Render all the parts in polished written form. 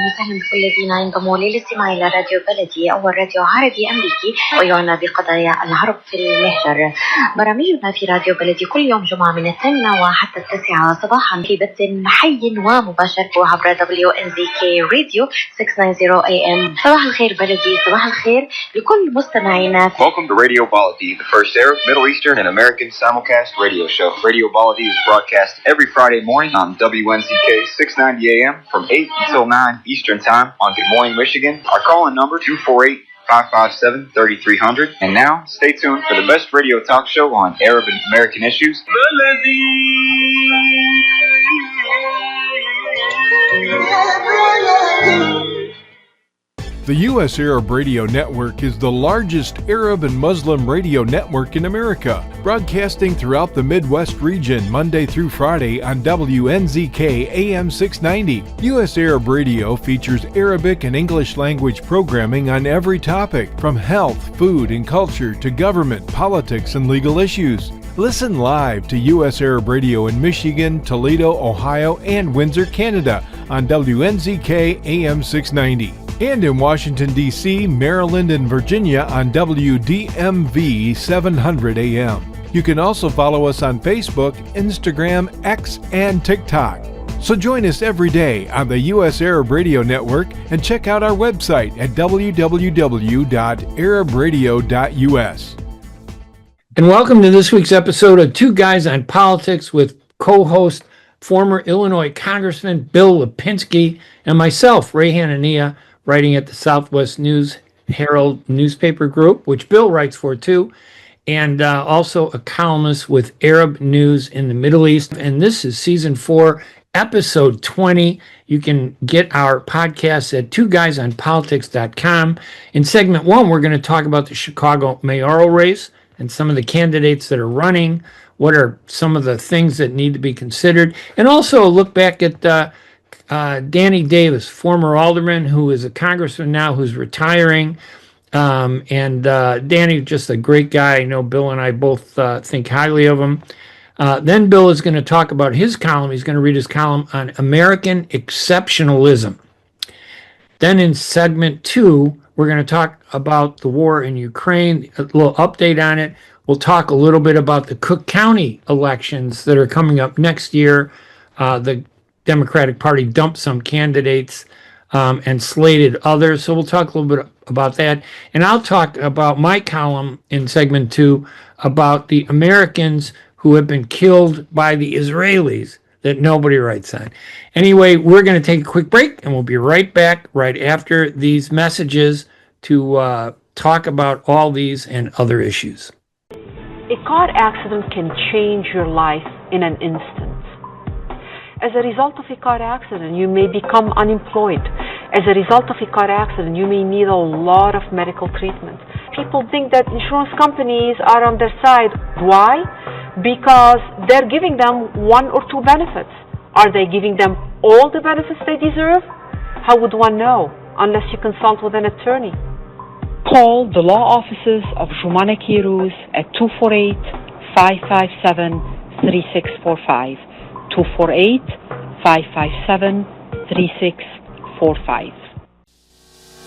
وسهلا بكل الذين ينضموا للاستماع إلى راديو بلدي أول راديو عربي أمريكي ويعنى بقضايا العرب في المهجر. برامجنا في راديو بلدي كل يوم جمعة من 8 وحتى 9 صباحا في بث حي ومباشر عبر WNZK Radio 690 AM. صباح الخير بلدي، صباح الخير لكل مستمعينا. Welcome to Radio Baladi, the first Arab, Middle Eastern, and American simulcast radio show. Radio Baladi is broadcast every Friday morning on WNZK 690 AM from 8 until 9 Eastern Time on Good Morning, Michigan. Our call-in number 248-557-3300. And now, stay tuned for the best radio talk show on Arab and American issues. The U.S. Arab Radio Network is the largest Arab and Muslim radio network in America, broadcasting throughout the Midwest region Monday through Friday on WNZK AM 690. U.S. Arab Radio features Arabic and English language programming on every topic, from health, food, and culture to government, politics, and legal issues. Listen live to U.S. Arab Radio in Michigan, Toledo, Ohio, and Windsor, Canada on WNZK AM 690. And in Washington, D.C., Maryland, and Virginia on WDMV 700 AM. You can also follow us on Facebook, Instagram, X, and TikTok. So join us every day on the U.S. Arab Radio Network and check out our website at www.arabradio.us. And welcome to this week's episode of Two Guys on Politics with co-host former Illinois Congressman Bill Lipinski and myself, Ray Hanania, writing at the Southwest News Herald newspaper group, which Bill writes for too, and also a columnist with Arab News in the Middle East. And this is Season 4, Episode 20. You can get our podcast at twoguysonpolitics.com. In Segment 1, we're going to talk about the Chicago mayoral race and some of the candidates that are running. What are some of the things that need to be considered? And also a look back at Danny Davis, former alderman who is a congressman now who's retiring. Danny, just a great guy. I know Bill and I both think highly of him. Then Bill is going to talk about his column. He's going to read his column on American exceptionalism. Then in segment 2, we're going to talk about the war in Ukraine, a little update on it. We'll talk a little bit about the Cook County elections that are coming up next year. The Democratic Party dumped some candidates and slated others. So we'll talk a little bit about that. And I'll talk about my column in segment 2 about the Americans who have been killed by the Israelis that nobody writes on. Anyway, we're going to take a quick break and we'll be right back right after these messages to talk about all these and other issues. A car accident can change your life in an instant. As a result of a car accident, you may become unemployed. As a result of a car accident, you may need a lot of medical treatment. People think that insurance companies are on their side. Why? Because they're giving them one or two benefits. Are they giving them all the benefits they deserve? How would one know unless you consult with an attorney? Call the law offices of Jumana Kiruz at 248-557-3645. 248-557-3645.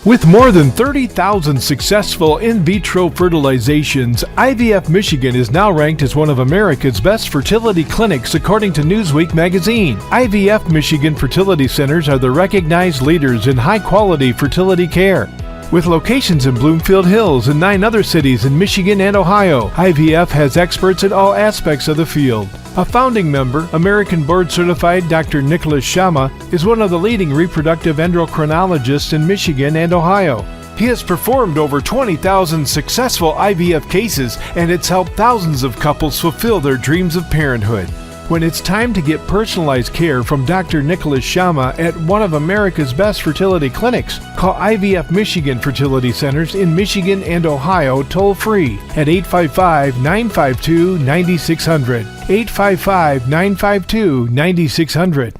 With more than 30,000 successful in vitro fertilizations, IVF Michigan is now ranked as one of America's best fertility clinics according to Newsweek magazine. IVF Michigan fertility centers are the recognized leaders in high-quality fertility care. With locations in Bloomfield Hills and 9 other cities in Michigan and Ohio, IVF has experts in all aspects of the field. A founding member, American board-certified Dr. Nicholas Shama, is one of the leading reproductive endocrinologists in Michigan and Ohio. He has performed over 20,000 successful IVF cases, and it's helped thousands of couples fulfill their dreams of parenthood. When it's time to get personalized care from Dr. Nicholas Shama at one of America's best fertility clinics, call IVF Michigan Fertility Centers in Michigan and Ohio toll-free at 855-952-9600. 855-952-9600.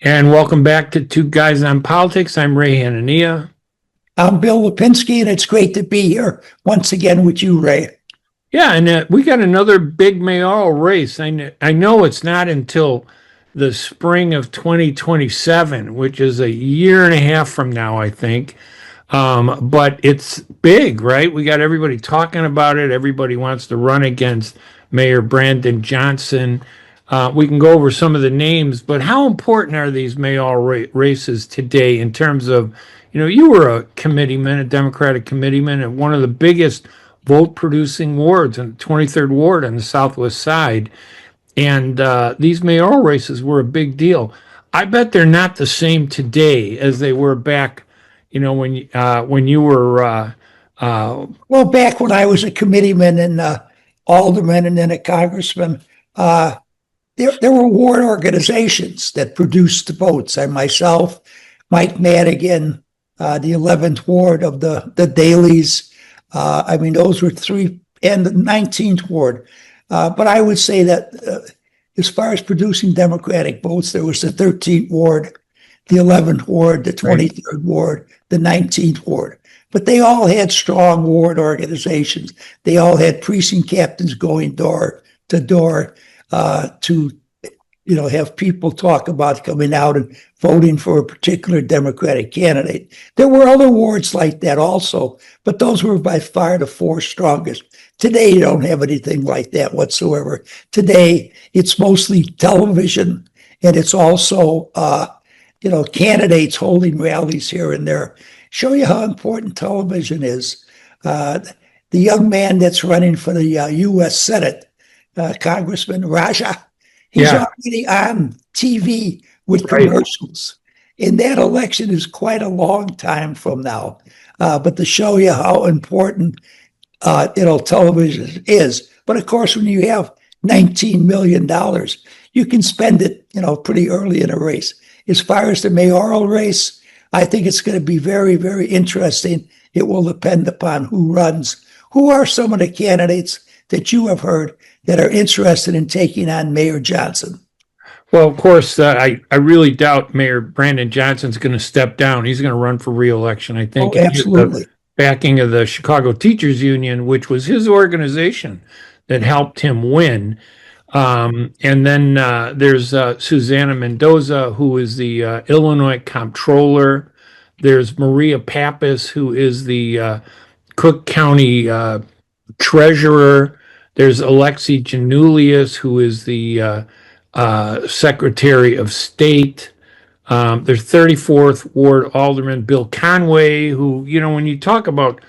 And welcome back to Two Guys on Politics. I'm Ray Hanania. I'm Bill Lipinski, and it's great to be here once again with you, Ray. Yeah, and we got another big mayoral race. I know it's not until the spring of 2027, which is a year and a half from now, I think. But it's big, right? We got everybody talking about it. Everybody wants to run against Mayor Brandon Johnson. We can go over some of the names, but how important are these mayoral races today in terms of, you were a committeeman, a Democratic committeeman, and one of the biggest vote-producing wards in the 23rd Ward on the Southwest Side. And these mayoral races were a big deal. I bet they're not the same today as they were back, when you were... Well, back when I was a committeeman and alderman and then a congressman, there were ward organizations that produced the votes. I myself, Mike Madigan, the 11th Ward of the Dailies. Those were three, and the 19th Ward. But I would say that as far as producing Democratic votes, there was the 13th Ward, the 11th Ward, the 23rd Ward, the 19th Ward. But they all had strong ward organizations. They all had precinct captains going door to door to have people talk about coming out and voting for a particular Democratic candidate. There were other wards like that also, but those were by far the four strongest. Today, you don't have anything like that whatsoever. Today, it's mostly television, and it's also, candidates holding rallies here and there. Show you how important television is. The young man that's running for the U.S. Senate, Congressman Raja, he's already on TV with commercials. And that election is quite a long time from now. But to show you how important television is. But of course, when you have $19 million, you can spend it, pretty early in a race. As far as the mayoral race, I think it's going to be very, very interesting. It will depend upon who runs. Who are some of the candidates that you have heard that are interested in taking on Mayor Johnson? Well, of course, I really doubt Mayor Brandon Johnson's going to step down. He's going to run for re-election, I think. Oh, absolutely. Backing of the Chicago Teachers Union, which was his organization that helped him win. And then there's Susana Mendoza, who is the Illinois comptroller. There's Maria Pappas, who is the Cook County treasurer. There's Alexi Giannoulias, who is the Secretary of State. There's 34th Ward Alderman Bill Conway, who, when you talk about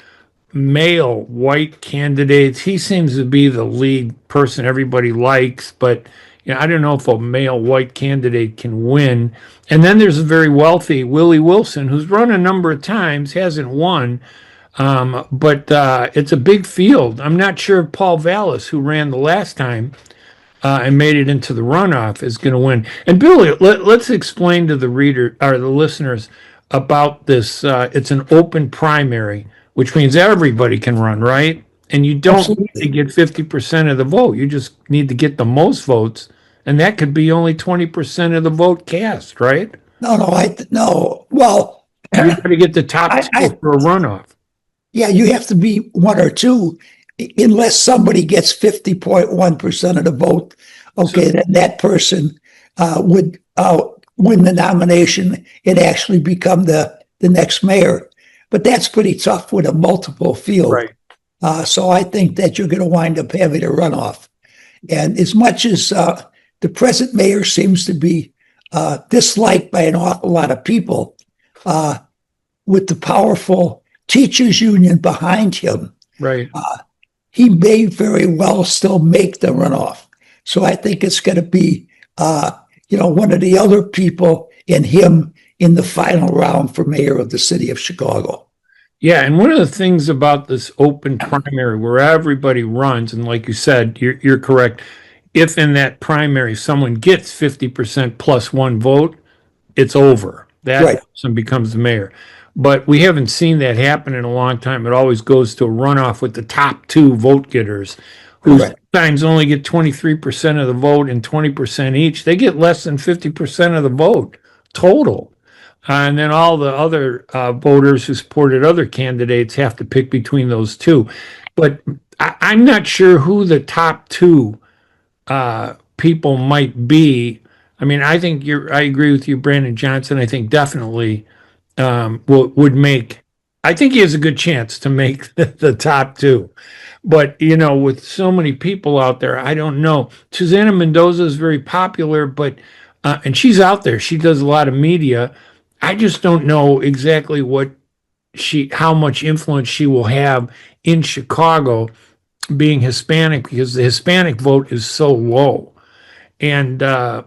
male white candidates, he seems to be the lead person everybody likes, but I don't know if a male white candidate can win. And then there's a very wealthy Willie Wilson, who's run a number of times, hasn't won, but it's a big field. I'm not sure if Paul Vallas, who ran the last time and made it into the runoff, is going to win. And Billy, let's explain to the reader or the listeners about this. It's an open primary, which means everybody can run, right? And you don't need to get 50% of the vote. You just need to get the most votes, and that could be only 20% of the vote cast, right? No. Well, you got to get the top two for a runoff. Yeah, you have to be one or two, unless somebody gets 50.1% of the vote. Okay, then that person would win the nomination and actually become the next mayor. But that's pretty tough with a multiple field. Right. So I think that you're going to wind up having a runoff. And as much as the present mayor seems to be disliked by an awful lot of people, with the powerful teachers union behind him, right, he may very well still make the runoff. So I think it's going to be, one of the other people and him in the final round for mayor of the city of Chicago. Yeah, and one of the things about this open primary where everybody runs, and like you said, you're correct, if in that primary someone gets 50% plus one vote, it's over. That person becomes the mayor. But we haven't seen that happen in a long time. It always goes to a runoff with the top two vote getters, who sometimes only get 23% of the vote and 20% each. They get less than 50% of the vote total. And then all the other voters who supported other candidates have to pick between those two. But I'm not sure who the top two people might be. I mean, I agree with you, Brandon Johnson. I think definitely would make, I think he has a good chance to make the top two. But, with so many people out there, I don't know. Susana Mendoza is very popular, but, and she's out there. She does a lot of media. I just don't know exactly how much influence she will have in Chicago being Hispanic, because the Hispanic vote is so low. And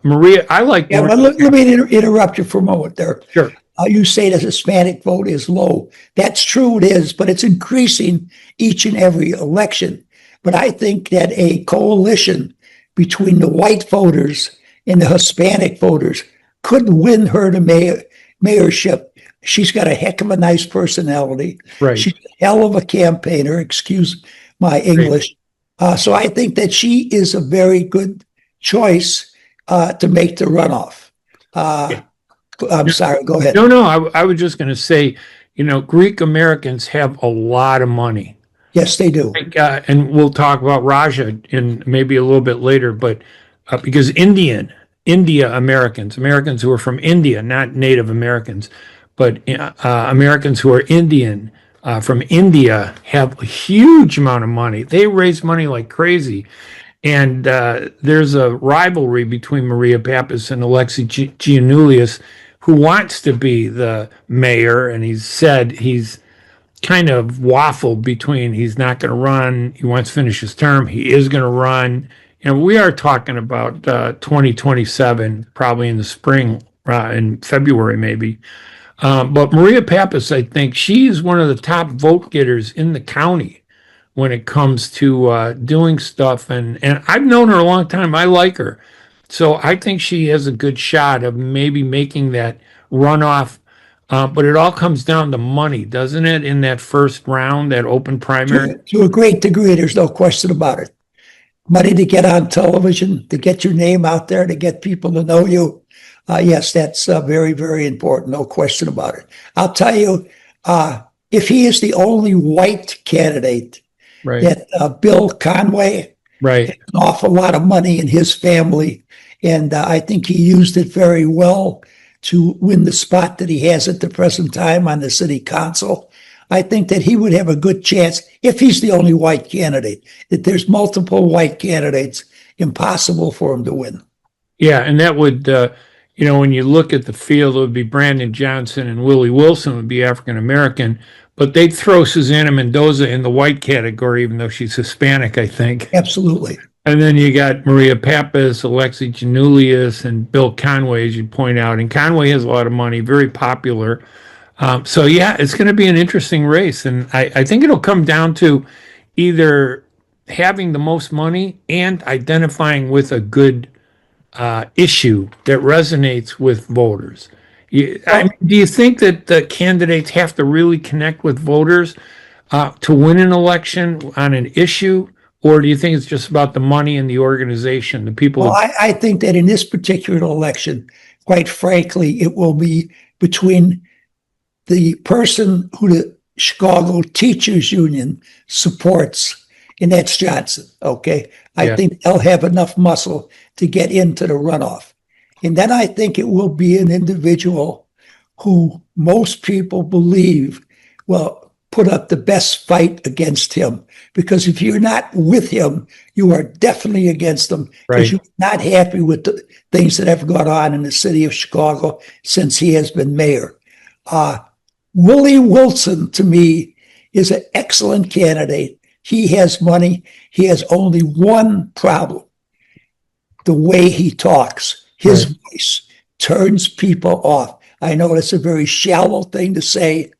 Maria, I like. Yeah, but let me interrupt you for a moment there. Sure. You say the Hispanic vote is low. That's true, it is, but it's increasing each and every election. But I think that a coalition between the white voters and the Hispanic voters could win her to mayorship. She's got a heck of a nice personality. Right. She's a hell of a campaigner, excuse my English. So I think that she is a very good choice to make the runoff. I'm sorry, go ahead. No, I was just going to say, Greek Americans have a lot of money. Yes, they do. And we'll talk about Raja in maybe a little bit later, but because India Americans who are from India, not Native Americans, but Americans who are Indian from India have a huge amount of money. They raise money like crazy. And there's a rivalry between Maria Pappas and Alexi Giannoulias, who wants to be the mayor. And he's said he's kind of waffled between he's not going to run, he wants to finish his term, he is going to run. We are talking about 2027, probably in the spring, in February maybe. But Maria Pappas, I think she is one of the top vote getters in the county when it comes to doing stuff. And I've known her a long time. I like her. So I think she has a good shot of maybe making that runoff. But it all comes down to money, doesn't it, in that first round, that open primary? To a great degree, there's no question about it. Money to get on television, to get your name out there, to get people to know you. Yes, that's very, very important. No question about it. I'll tell you, if he is the only white candidate, right, that Bill Conway, right, has an awful lot of money in his family, and I think he used it very well to win the spot that he has at the present time on the city council. I think that he would have a good chance if he's the only white candidate. If there's multiple white candidates, impossible for him to win. Yeah, and that would, when you look at the field, it would be Brandon Johnson and Willie Wilson would be African American, but they'd throw Susana Mendoza in the white category, even though she's Hispanic, I think. Absolutely. And then you got Maria Pappas, Alexi Giannoulias, and Bill Conway, as you point out. And Conway has a lot of money, very popular. So, yeah, it's going to be an interesting race. And I think it'll come down to either having the most money and identifying with a good issue that resonates with voters. Do you think that the candidates have to really connect with voters to win an election on an issue? Or do you think it's just about the money and the organization, the people? Well, I think that in this particular election, quite frankly, it will be between the person who the Chicago Teachers Union supports, and that's Johnson, okay? I think they'll have enough muscle to get into the runoff. And then I think it will be an individual who most people believe will put up the best fight against him. Because if you're not with him, you are definitely against him, because you're not happy with the things that have gone on in the city of Chicago since he has been mayor. Willie Wilson, to me, is an excellent candidate. He has money. He has only one problem: the way he talks. His voice turns people off. I know it's a very shallow thing to say,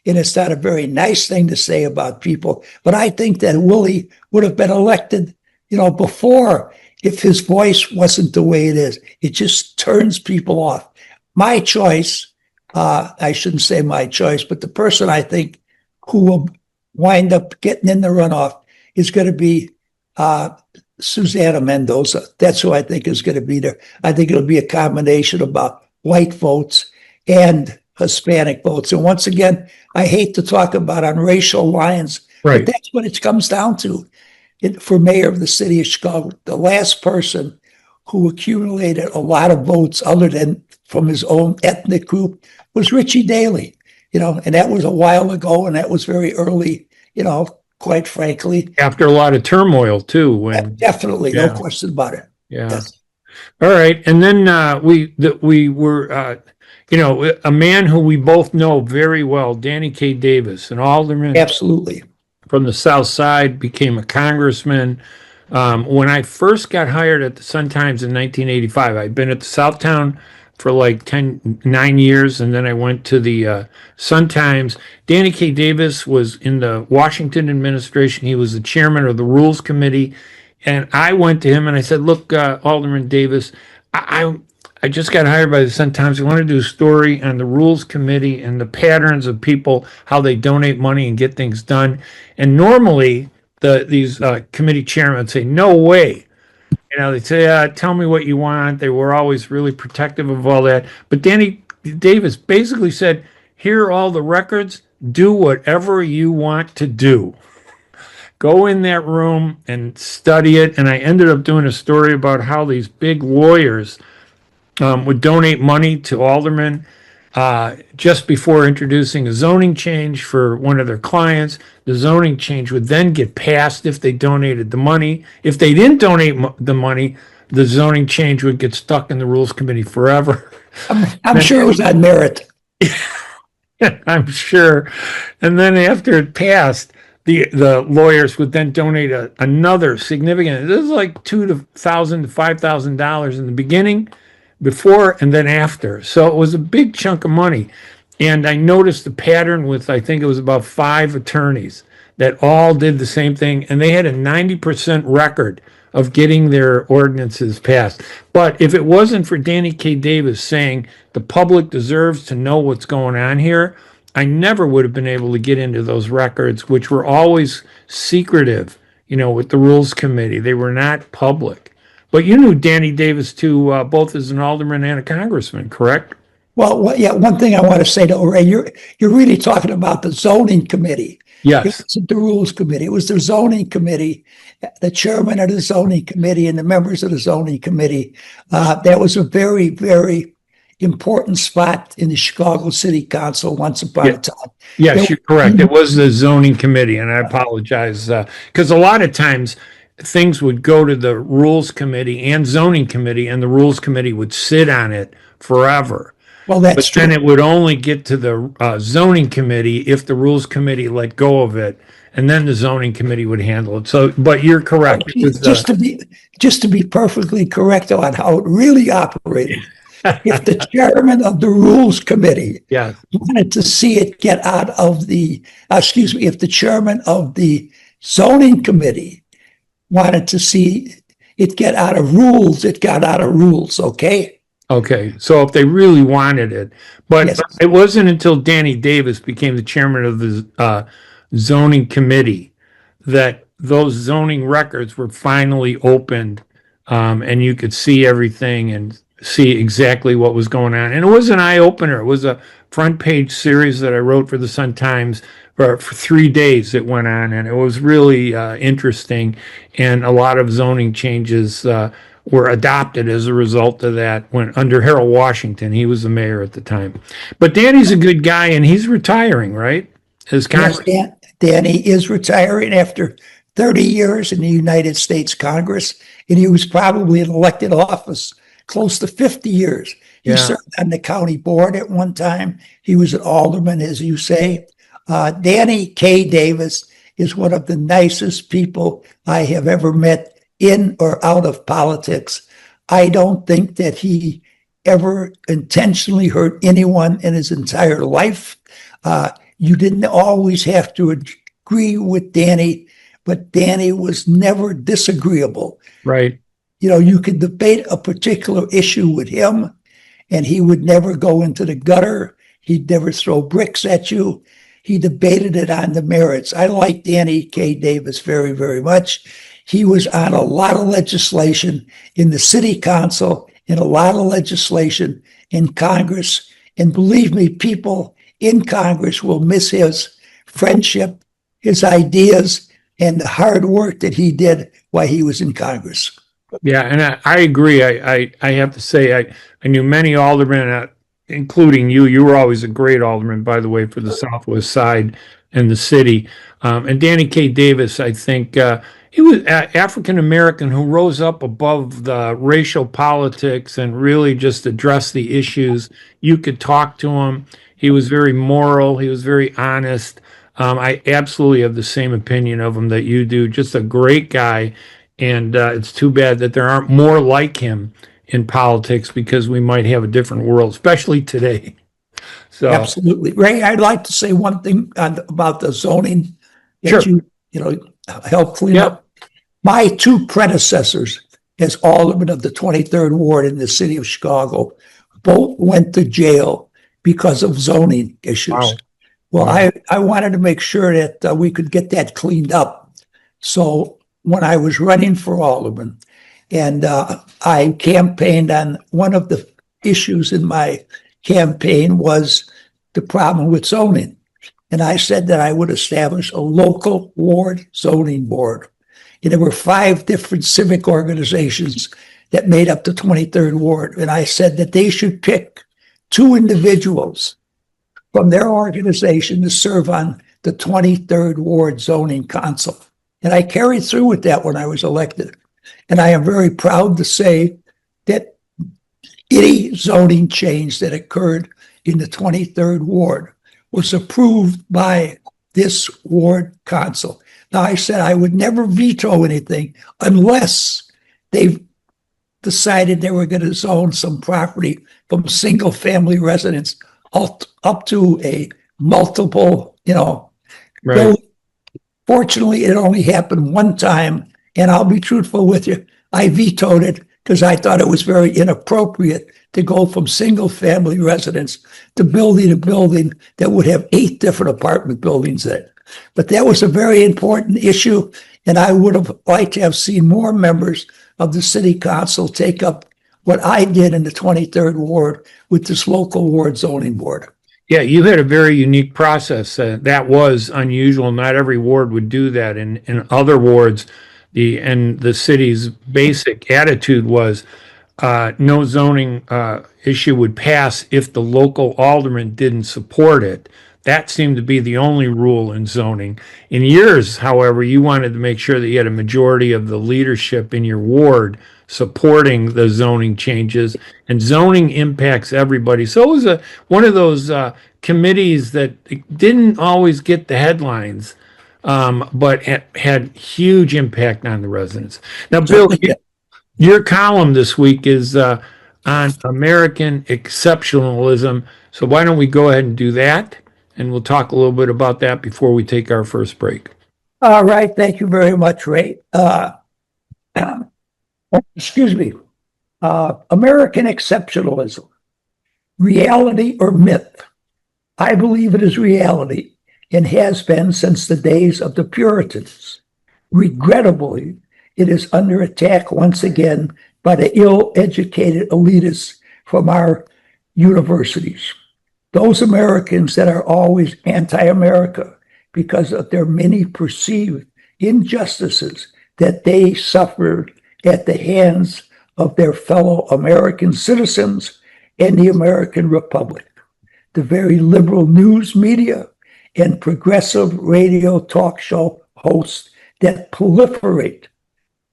and it's not a very nice thing to say about people, but I think that Willie would have been elected, before, if his voice wasn't the way it is. It just turns people off. My choice, I shouldn't say my choice, but the person I think who will wind up getting in the runoff is going to be Susana Mendoza. That's who I think is going to be there. I think it'll be a combination of about white votes and Hispanic votes. And once again, I hate to talk about on racial lines, Right. but that's what it comes down to. For mayor of the city of Chicago, the last person who accumulated a lot of votes other than from his own ethnic group was Richie Daley, and that was a while ago, and that was very early, quite frankly. After a lot of turmoil too. When Definitely, yeah. no question about it. Yeah. Yes. All right. And then we were, a man who we both know very well, Danny K. Davis, an alderman Absolutely. from the South Side, became a congressman. When I first got hired at the Sun-Times in 1985, I'd been at the Southtown for like 9 years, and then I went to the Sun-Times. Danny K. Davis was in the Washington administration. He was the chairman of the Rules Committee. And I went to him and I said, look, Alderman Davis, I just got hired by the Sun-Times. I want to do a story on the Rules Committee and the patterns of people, how they donate money and get things done. And normally these committee chairmen would say, no way. They'd say, tell me what you want. They were always really protective of all that. But Danny Davis basically said, here are all the records. Do whatever you want to do. Go in that room and study it. And I ended up doing a story about how these big lawyers would donate money to aldermen just before introducing a zoning change for one of their clients. The zoning change would then get passed if they donated the money. If they didn't donate the money, the zoning change would get stuck in the Rules Committee forever. I'm sure it was on merit. I'm sure. And then after it passed, the lawyers would then donate another significant, this is like $2,000 to $5,000 in the beginning, before, and then after. So it was a big chunk of money. And I noticed the pattern with, I think it was about 5 attorneys that all did the same thing. And they had a 90% record of getting their ordinances passed. But if it wasn't for Danny K. Davis saying the public deserves to know what's going on here, I never would have been able to get into those records, which were always secretive, with the Rules Committee. They were not public. But you knew Danny Davis too, both as an alderman and a congressman, correct? Well, yeah. One thing I want to say to Ray, you're really talking about the zoning committee. Yes. It wasn't the Rules Committee. It was the zoning committee, the chairman of the zoning committee and the members of the zoning committee. That was a very, very important spot in the Chicago City Council once upon a time. Yes, you're correct. It was the zoning committee, and I apologize because a lot of times things would go to the Rules Committee and zoning committee, and the Rules Committee would sit on it forever. Well, that's true. Then it would only get to the zoning committee if the Rules Committee let go of it, and then the zoning committee would handle it. So, but you're correct. Just to be perfectly correct on how it really operated. If the chairman of the Rules Committee wanted to see it get out of if the chairman of the zoning committee wanted to see it get out of rules, it got out of rules, okay? Okay, so if they really wanted it. But Yes. it wasn't until Danny Davis became the chairman of the zoning committee that those zoning records were finally opened, and you could see everything and see exactly what was going on. And it was an eye-opener. It was a front page series that I wrote for the Sun-Times for 3 days it went on, and it was really interesting. And a lot of zoning changes were adopted as a result of that when under Harold Washington. He was the mayor at the time. But Danny's a good guy, and he's retiring, right? As Congress. Yes, Danny is retiring after 30 years in the United States Congress, and he was probably in elected office close to 50 years. He served on the county board at one time. He was an alderman, as you say. Danny K. Davis is one of the nicest people I have ever met in or out of politics. I don't think that he ever intentionally hurt anyone in his entire life. You didn't always have to agree with Danny, but Danny was never disagreeable. Right. You could debate a particular issue with him, and he would never go into the gutter. He'd never throw bricks at you. He debated it on the merits. I like Danny K. Davis very, very much. He was on a lot of legislation in the city council in a lot of legislation in Congress. And believe me, people in Congress will miss his friendship, his ideas, and the hard work that he did while he was in Congress. Yeah, and I agree. I have to say, I knew many aldermen, including you. You were always a great alderman, by the way, for the Southwest Side and the city. And Danny K. Davis, I think, he was African American who rose up above the racial politics and really just addressed the issues. You could talk to him. He was very moral. He was very honest. I absolutely have the same opinion of him that you do. Just a great guy. And it's too bad that there aren't more like him in politics, because we might have a different world, especially today. So Absolutely. Ray, I'd like to say one thing about the zoning that Sure. you helped clean up. My two predecessors as alderman of the 23rd Ward in the city of Chicago both went to jail because of zoning issues. Wow. Well, Wow. I wanted to make sure that we could get that cleaned up. So when I was running for alderman, and I campaigned on one of the issues in my campaign was the problem with zoning. And I said that I would establish a local ward zoning board. And there were 5 different civic organizations that made up the 23rd Ward. And I said that they should pick 2 individuals from their organization to serve on the 23rd Ward Zoning Council. And I carried through with that when I was elected. And I am very proud to say that any zoning change that occurred in the 23rd Ward was approved by this ward council. Now, I said I would never veto anything unless they decided they were going to zone some property from single-family residence up to a multiple, Right. building. Fortunately, it only happened one time, and I'll be truthful with you. I vetoed it because I thought it was very inappropriate to go from single-family residence to building a building that would have 8 different apartment buildings in it. But that was a very important issue, and I would have liked to have seen more members of the city council take up what I did in the 23rd Ward with this local ward zoning board. Yeah, you had a very unique process. That was unusual. Not every ward would do that. In other wards, the city's basic attitude was no zoning issue would pass if the local alderman didn't support it. That seemed to be the only rule in zoning. In yours, however, you wanted to make sure that you had a majority of the leadership in your ward supporting the zoning changes, and zoning impacts everybody. So it was one of those committees that didn't always get the headlines, but had huge impact on the residents. Now, Bill, your column this week is on American exceptionalism. So why don't we go ahead and do that? And we'll talk a little bit about that before we take our first break. All right. Thank you very much, Ray. Excuse me. American exceptionalism, reality or myth? I believe it is reality and has been since the days of the Puritans. Regrettably, it is under attack once again by the ill-educated elitists from our universities. Those Americans that are always anti-America because of their many perceived injustices that they suffered at the hands of their fellow American citizens and the American Republic. The very liberal news media and progressive radio talk show hosts that proliferate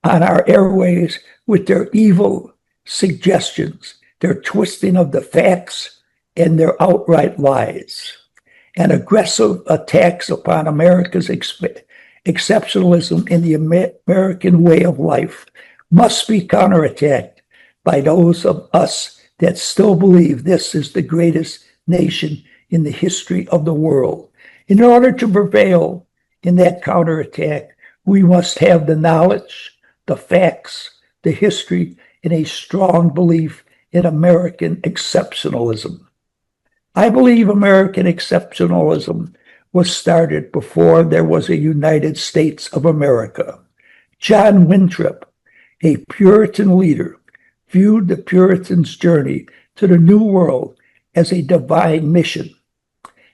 on our airways with their evil suggestions, their twisting of the facts, and their outright lies, and aggressive attacks upon America's exceptionalism in the American way of life must be counterattacked by those of us that still believe this is the greatest nation in the history of the world. In order to prevail in that counterattack, we must have the knowledge, the facts, the history, and a strong belief in American exceptionalism. I believe American exceptionalism was started before there was a United States of America. John Winthrop, a Puritan leader, viewed the Puritans' journey to the New World as a divine mission.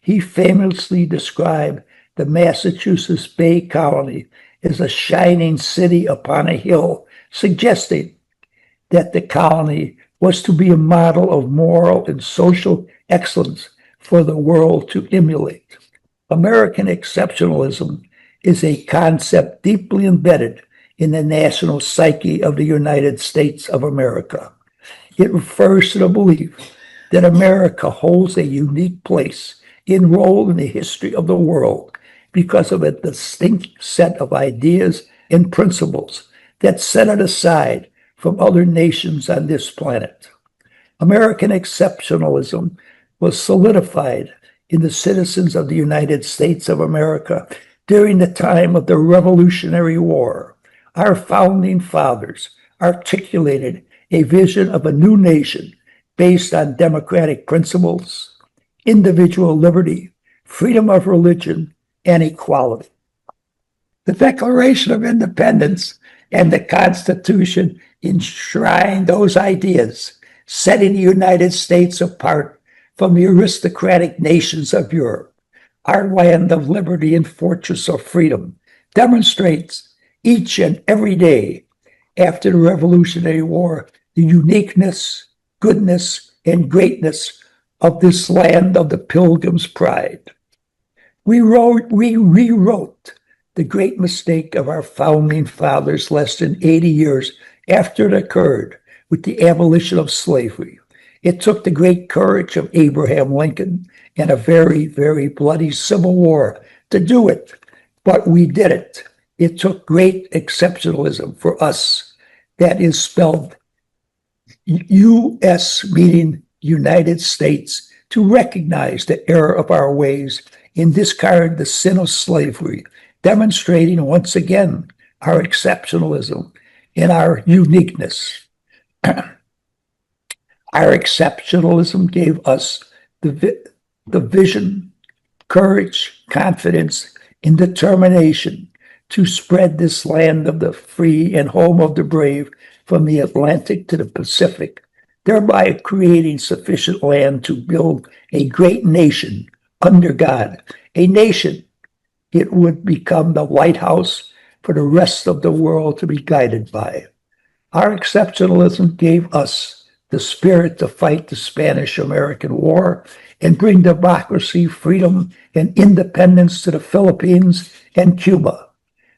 He famously described the Massachusetts Bay Colony as a shining city upon a hill, suggesting that the colony was to be a model of moral and social excellence for the world to emulate. American exceptionalism is a concept deeply embedded in the national psyche of the United States of America. It refers to the belief that America holds a unique place in role in the history of the world because of a distinct set of ideas and principles that set it aside from other nations on this planet. American exceptionalism was solidified in the citizens of the United States of America during the time of the Revolutionary War. Our founding fathers articulated a vision of a new nation based on democratic principles, individual liberty, freedom of religion, and equality. The Declaration of Independence and the Constitution enshrine those ideas, setting the United States apart from the aristocratic nations of Europe. Our land of liberty and fortress of freedom demonstrates each and every day after the Revolutionary War the uniqueness, goodness, and greatness of this land of the Pilgrim's pride. We rewrote the great mistake of our founding fathers less than 80 years after it occurred with the abolition of slavery. It took the great courage of Abraham Lincoln and a very, very bloody Civil War to do it, but we did it. It took great exceptionalism for us. That is spelled U.S. meaning United States, to recognize the error of our ways and discard the sin of slavery, demonstrating once again our exceptionalism and our uniqueness. Our exceptionalism gave us the vision, courage, confidence, and determination to spread this land of the free and home of the brave from the Atlantic to the Pacific, thereby creating sufficient land to build a great nation under God, a nation it would become the lighthouse for the rest of the world to be guided by. Our exceptionalism gave us the spirit to fight the Spanish-American War and bring democracy, freedom, and independence to the Philippines and Cuba.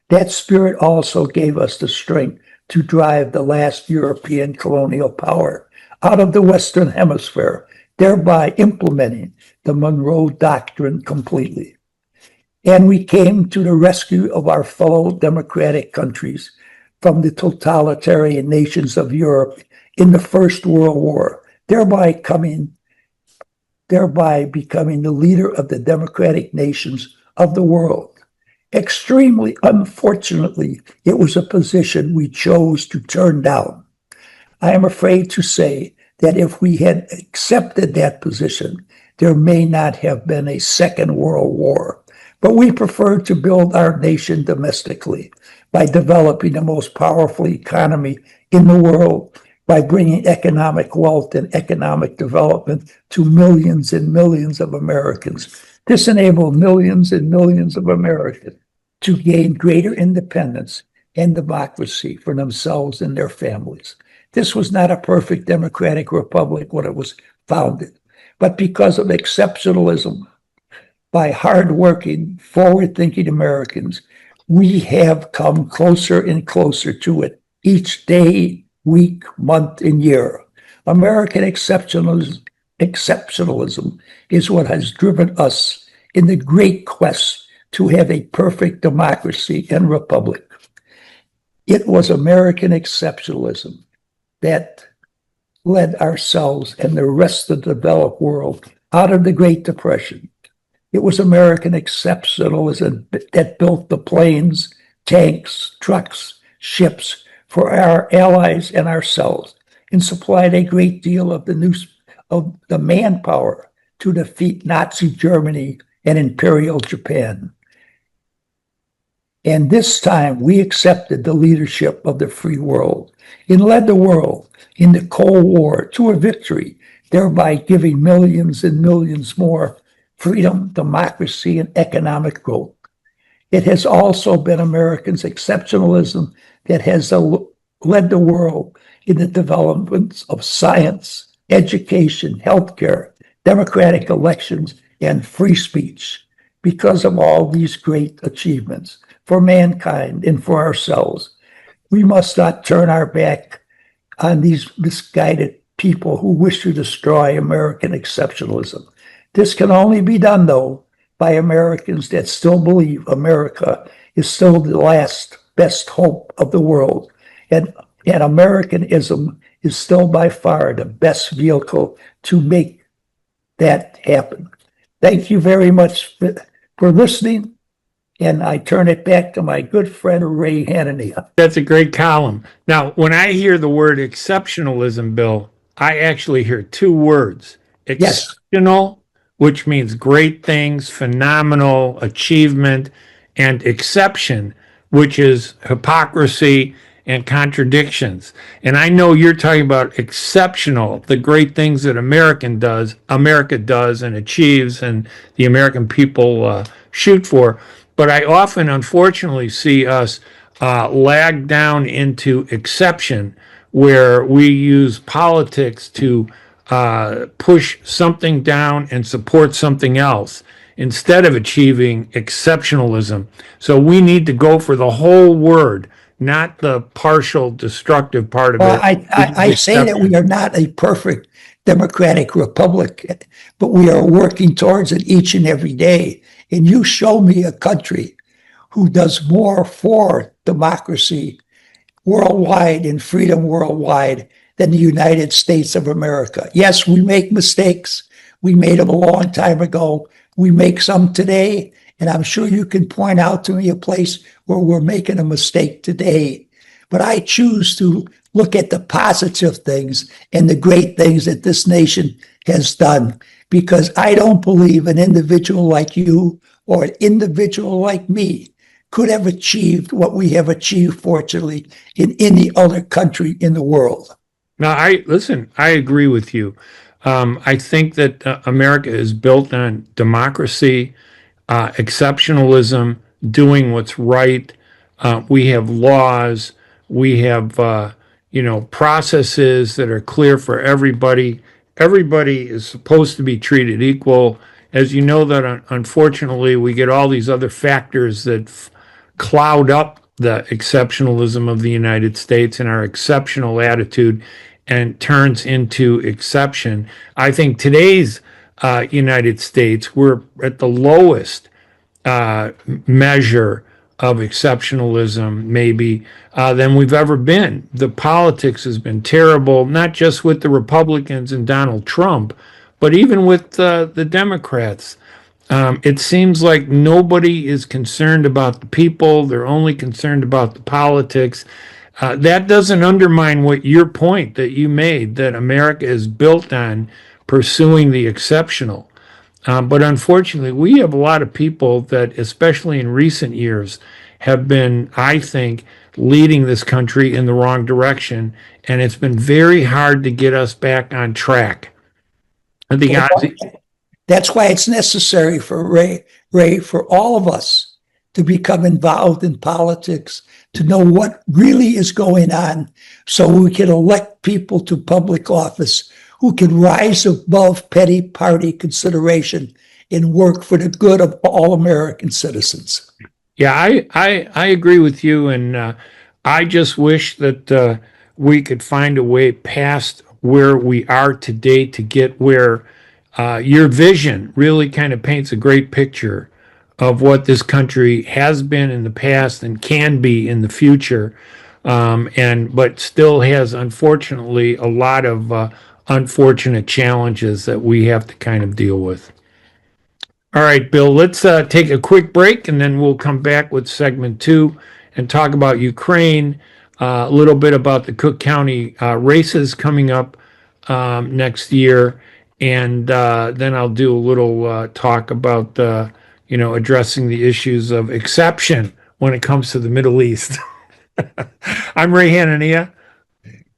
That spirit also gave us the strength to drive the last European colonial power out of the Western Hemisphere, thereby implementing the Monroe Doctrine completely. And we came to the rescue of our fellow democratic countries from the totalitarian nations of Europe in the First World War, thereby becoming the leader of the democratic nations of the world. Extremely unfortunately, it was a position we chose to turn down. I am afraid to say that if we had accepted that position, there may not have been a Second World War. But we preferred to build our nation domestically by developing the most powerful economy in the world, by bringing economic wealth and economic development to millions and millions of Americans. This enabled millions and millions of Americans to gain greater independence and democracy for themselves and their families. This was not a perfect democratic republic when it was founded, but because of exceptionalism, by hardworking, forward-thinking Americans, we have come closer and closer to it each day, week, month, and year. American exceptionalism is what has driven us in the great quest to have a perfect democracy and republic. It was American exceptionalism that led ourselves and the rest of the developed world out of the Great Depression. It was American exceptionalism that built the planes, tanks, trucks, ships for our allies and ourselves, and supplied a great deal of the manpower to defeat Nazi Germany and Imperial Japan. And this time we accepted the leadership of the free world and led the world in the Cold War to a victory, thereby giving millions and millions more freedom, democracy, and economic growth. It has also been Americans' exceptionalism that has led the world in the developments of science, education, healthcare, democratic elections, and free speech. Because of all these great achievements for mankind and for ourselves, we must not turn our back on these misguided people who wish to destroy American exceptionalism. This can only be done, though, by Americans that still believe America is still the last best hope of the world. And Americanism is still by far the best vehicle to make that happen. Thank you very much for listening. And I turn it back to my good friend, Ray Hanania. That's a great column. Now, when I hear the word exceptionalism, Bill, I actually hear two words. Yes. Exceptional, which means great things, phenomenal, achievement, and exception, which is hypocrisy and contradictions. And I know you're talking about exceptional, the great things that America does and achieves, and the American people shoot for. But I often, unfortunately, see us lag down into exception, where we use politics to push something down and support something else instead of achieving exceptionalism. So we need to go for the whole word, not the partial destructive part of Well, it. I say that we are not a perfect democratic republic, but we are working towards it each and every day. And you show me a country who does more for democracy worldwide and freedom worldwide than the United States of America. Yes, we make mistakes. We made them a long time ago. We make some today. And I'm sure you can point out to me a place where we're making a mistake today. But I choose to look at the positive things and the great things that this nation has done, because I don't believe an individual like you or an individual like me could have achieved what we have achieved, fortunately, in any other country in the world. Now, I agree with you. I think that America is built on democracy, exceptionalism, doing what's right. We have laws. We have, processes that are clear for everybody. Everybody is supposed to be treated equal. As you know, that unfortunately, we get all these other factors that cloud up the exceptionalism of the United States and our exceptional attitude, and turns into exception. I think today's United States, we're at the lowest measure of exceptionalism, maybe, than we've ever been. The politics has been terrible, not just with the Republicans and Donald Trump, but even with the Democrats. It seems like nobody is concerned about the people. They're only concerned about the politics. That doesn't undermine what your point that you made, that America is built on pursuing the exceptional. But unfortunately, we have a lot of people that, especially in recent years, have been, I think, leading this country in the wrong direction. And it's been very hard to get us back on track. That's why it's necessary for Ray, for all of us to become involved in politics, to know what really is going on, so we can elect people to public office who can rise above petty party consideration and work for the good of all American citizens. Yeah, I agree with you, and I just wish that we could find a way past where we are today to get where your vision really kind of paints a great picture of what this country has been in the past and can be in the future, but still has, unfortunately, a lot of unfortunate challenges that we have to kind of deal with. All right, Bill, let's take a quick break, and then we'll come back with segment 2 and talk about Ukraine, a little bit about the Cook County races coming up next year, and then I'll do a little talk about addressing the issues of exception when it comes to the Middle East. I'm Ray Hanania.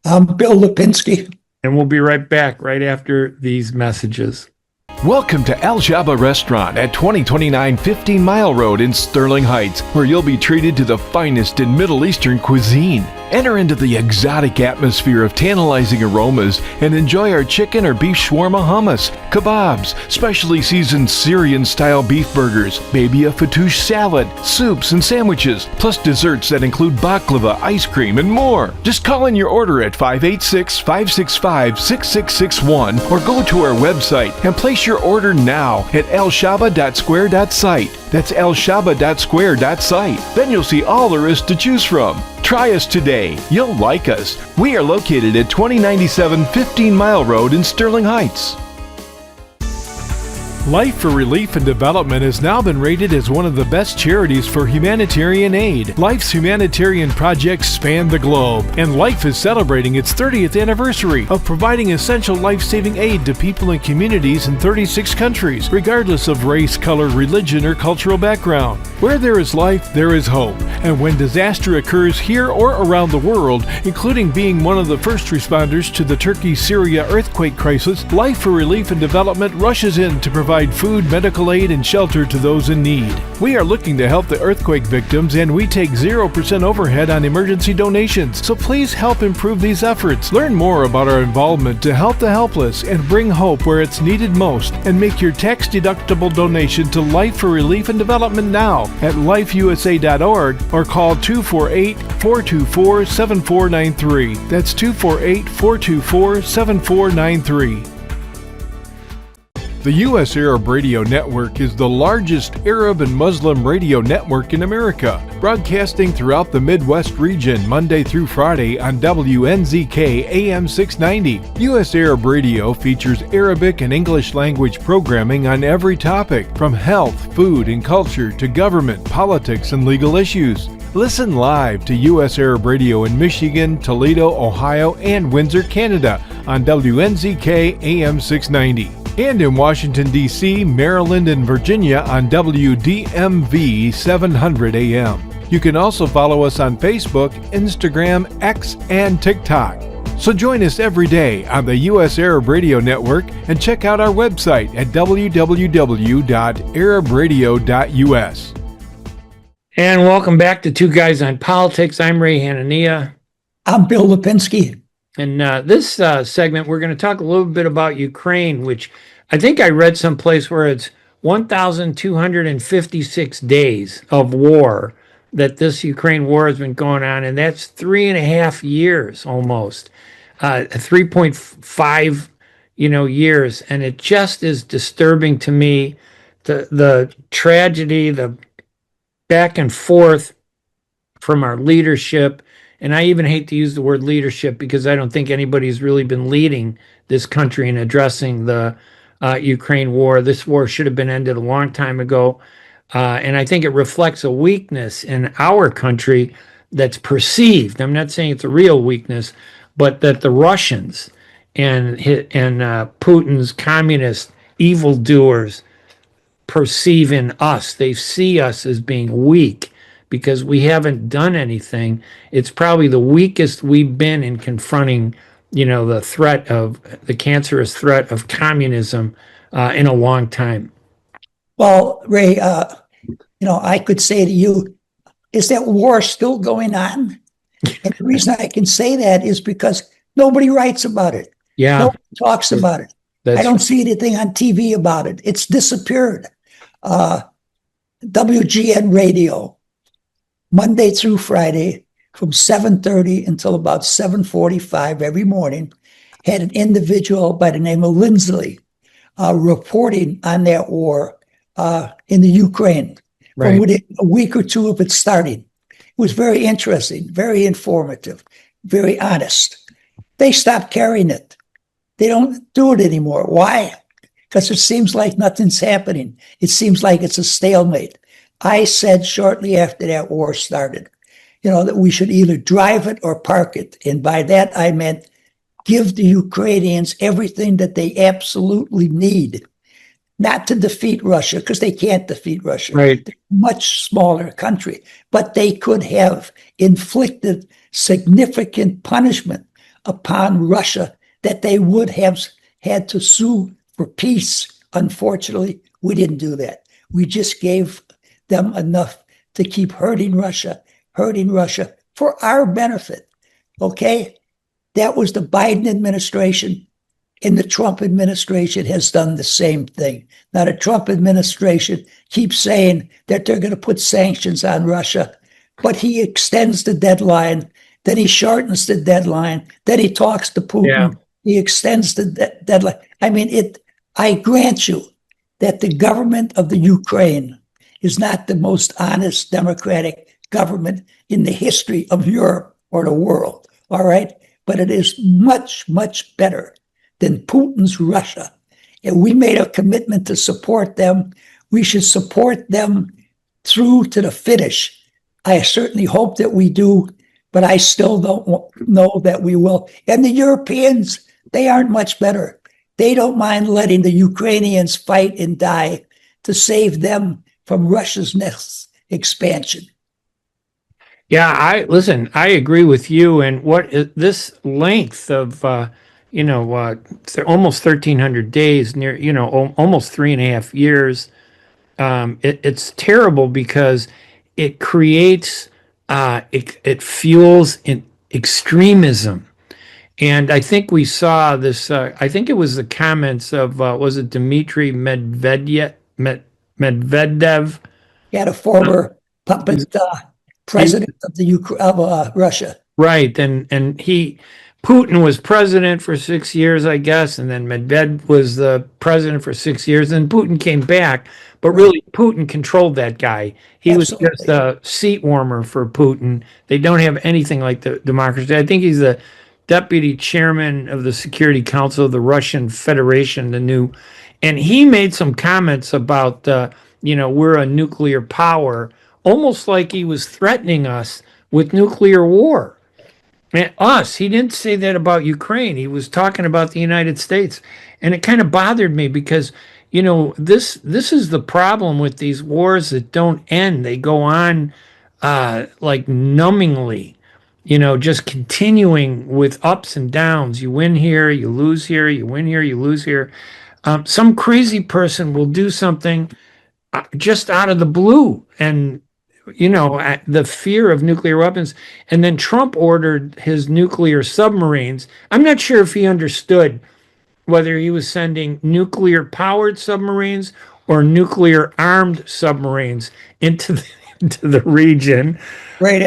I'm Bill Lipinski. And we'll be right back right after these messages. Welcome to El Shaba Restaurant at 2029 15 Mile Road in Sterling Heights, where you'll be treated to the finest in Middle Eastern cuisine. Enter into the exotic atmosphere of tantalizing aromas and enjoy our chicken or beef shawarma hummus, kebabs, specially seasoned Syrian-style beef burgers, maybe a fattoush salad, soups and sandwiches, plus desserts that include baklava, ice cream, and more. Just call in your order at 586-565-6661 or go to our website and place your order now at elshaba.square.site. That's elshaba.square.site. Then you'll see all there is to choose from. Try us today. You'll like us. We are located at 2097 15 Mile Road in Sterling Heights. Life for Relief and Development has now been rated as one of the best charities for humanitarian aid. Life's humanitarian projects span the globe, and Life is celebrating its 30th anniversary of providing essential life-saving aid to people and communities in 36 countries, regardless of race, color, religion, or cultural background. Where there is life, there is hope. And when disaster occurs here or around the world, including being one of the first responders to the Turkey-Syria earthquake crisis, Life for Relief and Development rushes in to provide food, medical aid, and shelter to those in need. We are looking to help the earthquake victims, and we take 0% overhead on emergency donations. So please help improve these efforts. Learn more about our involvement to help the helpless and bring hope where it's needed most, and make your tax-deductible donation to Life for Relief and Development now at lifeusa.org or call 248-424-7493. That's 248-424-7493. The U.S. Arab Radio Network is the largest Arab and Muslim radio network in America, broadcasting throughout the Midwest region Monday through Friday on WNZK AM 690. U.S. Arab Radio features Arabic and English language programming on every topic, from health, food, and culture to government, politics, and legal issues. Listen live to U.S. Arab Radio in Michigan, Toledo, Ohio, and Windsor, Canada on WNZK AM 690. And in Washington, D.C., Maryland, and Virginia on WDMV 700 AM. You can also follow us on Facebook, Instagram, X, and TikTok. So join us every day on the U.S. Arab Radio Network and check out our website at www.arabradio.us. And welcome back to Two Guys on Politics. I'm Ray Hanania. I'm Bill Lipinski. And this segment, we're going to talk a little bit about Ukraine, which I think I read someplace where it's 1,256 days of war that this Ukraine war has been going on, and that's 3.5 years almost, 3.5 years, and it just is disturbing to me, the tragedy, the back and forth from our leadership. And I even hate to use the word leadership because I don't think anybody's really been leading this country in addressing the Ukraine war. This war should have been ended a long time ago. And I think it reflects a weakness in our country that's perceived. I'm not saying it's a real weakness, but that the Russians and Putin's communist evildoers perceive in us. They see us as being weak because we haven't done anything. It's probably the weakest we've been in confronting, the threat of the cancerous threat of communism in a long time. Well, Ray, I could say to you, is that war still going on? And the reason I can say that is because nobody writes about it. Yeah. Nobody talks about it. I don't see anything on TV about it. It's disappeared. WGN radio, Monday through Friday, from 7:30 until about 7:45 every morning, had an individual by the name of Lindsley reporting on that war in the Ukraine, right, within a week or two of it starting. It was very interesting, very informative, very honest. They stopped carrying it. They don't do it anymore. Why? Because it seems like nothing's happening. It seems like it's a stalemate. I said shortly after that war started, that we should either drive it or park it. And by that, I meant give the Ukrainians everything that they absolutely need. not to defeat Russia, because they can't defeat Russia. Right. They're a much smaller country, but they could have inflicted significant punishment upon Russia that they would have had to sue for peace. Unfortunately, we didn't do that. We just gave them enough to keep hurting Russia for our benefit. Okay? That was the Biden administration, and the Trump administration has done the same thing. Now, the Trump administration keeps saying that they're going to put sanctions on Russia, but he extends the deadline, then he shortens the deadline, then he talks to Putin, Yeah. he extends the deadline. I mean, I grant you that the government of the Ukraine is not the most honest democratic government in the history of Europe or the world, all right? But it is much, much better than Putin's Russia. And we made a commitment to support them. We should support them through to the finish. I certainly hope that we do, but I still don't know that we will. And the Europeans, they aren't much better. They don't mind letting the Ukrainians fight and die to save them from Russia's next expansion. Yeah, I agree with you. And this length of, almost 1,300 days, near, almost 3.5 years, it's terrible because it creates, it fuels extremism. And I think we saw this, I think it was the comments of, was it Dmitry Medvedev? Yeah, the former puppet president of Russia. Right. And Putin was president for 6 years, I guess, and then Medvedev was the president for 6 years, and Putin came back. But really, Putin controlled that guy. He Absolutely. was just a seat warmer for Putin. They don't have anything like the democracy. I think he's the deputy chairman of the Security Council of the Russian Federation, and he made some comments about, we're a nuclear power, almost like he was threatening us with nuclear war. And he didn't say that about Ukraine. He was talking about the United States. And it kind of bothered me because, this is the problem with these wars that don't end. They go on like numbingly, just continuing with ups and downs. You win here, you lose here, you win here, you lose here. Some crazy person will do something just out of the blue, and the fear of nuclear weapons. And then Trump ordered his nuclear submarines. I'm not sure if he understood whether he was sending nuclear powered submarines or nuclear armed submarines into the region. Right.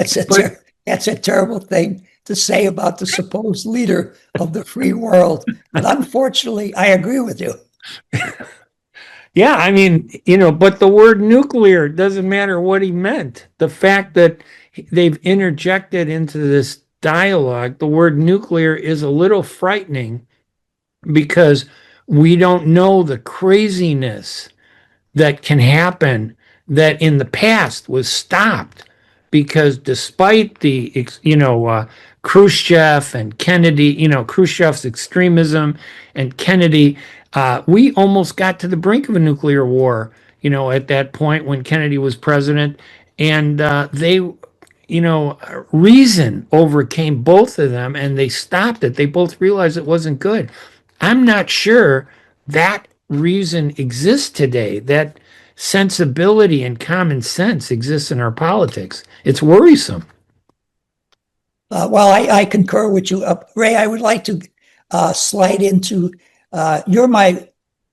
That's a terrible thing to say about the supposed leader of the free world. But unfortunately, I agree with you. Yeah, I mean, but the word nuclear doesn't matter what he meant. The fact that they've interjected into this dialogue, the word nuclear is a little frightening because we don't know the craziness that can happen that in the past was stopped. Because despite the, Khrushchev and Kennedy, Khrushchev's extremism and Kennedy, we almost got to the brink of a nuclear war, at that point when Kennedy was president. And reason overcame both of them and they stopped it. They both realized it wasn't good. I'm not sure that reason exists today, that sensibility and common sense exists in our politics. It's worrisome. Well, I concur with you. Ray, I would like to slide into, you're my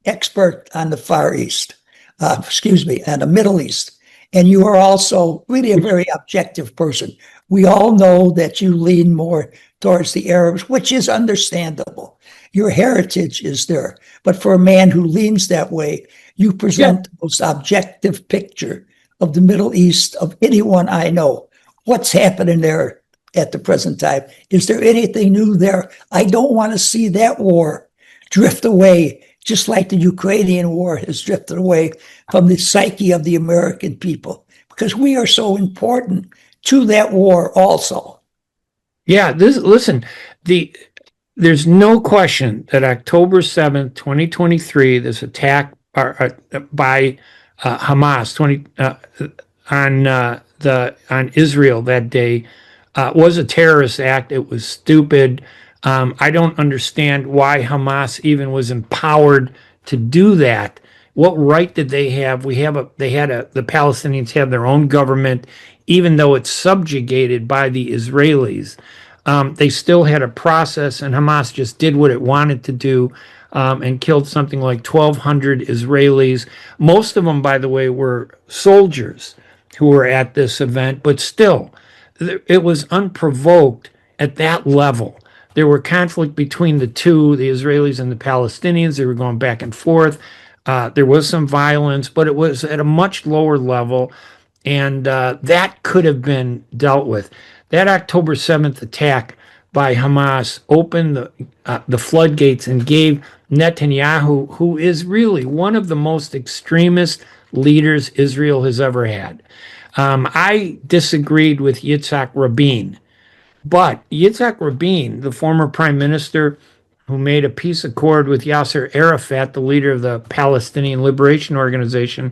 expert on the Far East, and the Middle East. And you are also really a very objective person. We all know that you lean more towards the Arabs, which is understandable. Your heritage is there. But for a man who leans that way, you present the most objective picture of the Middle East of anyone I know. What's happening there at the present time? Is there anything new there? I don't want to see that war drift away, just like the Ukrainian war has drifted away from the psyche of the American people, because we are so important to that war also. Yeah, there's no question that October 7th, 2023, this attack by Hamas on Israel that day was a terrorist act. It was stupid. I don't understand why Hamas even was empowered to do that. What right did they have? The Palestinians have their own government, even though it's subjugated by the Israelis. They still had a process, and Hamas just did what it wanted to do, and killed something like 1,200 Israelis. Most of them, by the way, were soldiers who were at this event, but still, it was unprovoked at that level. There were conflict between the two, the Israelis and the Palestinians. They were going back and forth. There was some violence, but it was at a much lower level, and that could have been dealt with. That October 7th attack by Hamas opened the floodgates and gave Netanyahu, who is really one of the most extremist leaders Israel has ever had. I disagreed with Yitzhak Rabin, but Yitzhak Rabin, the former prime minister who made a peace accord with Yasser Arafat, the leader of the Palestinian Liberation Organization,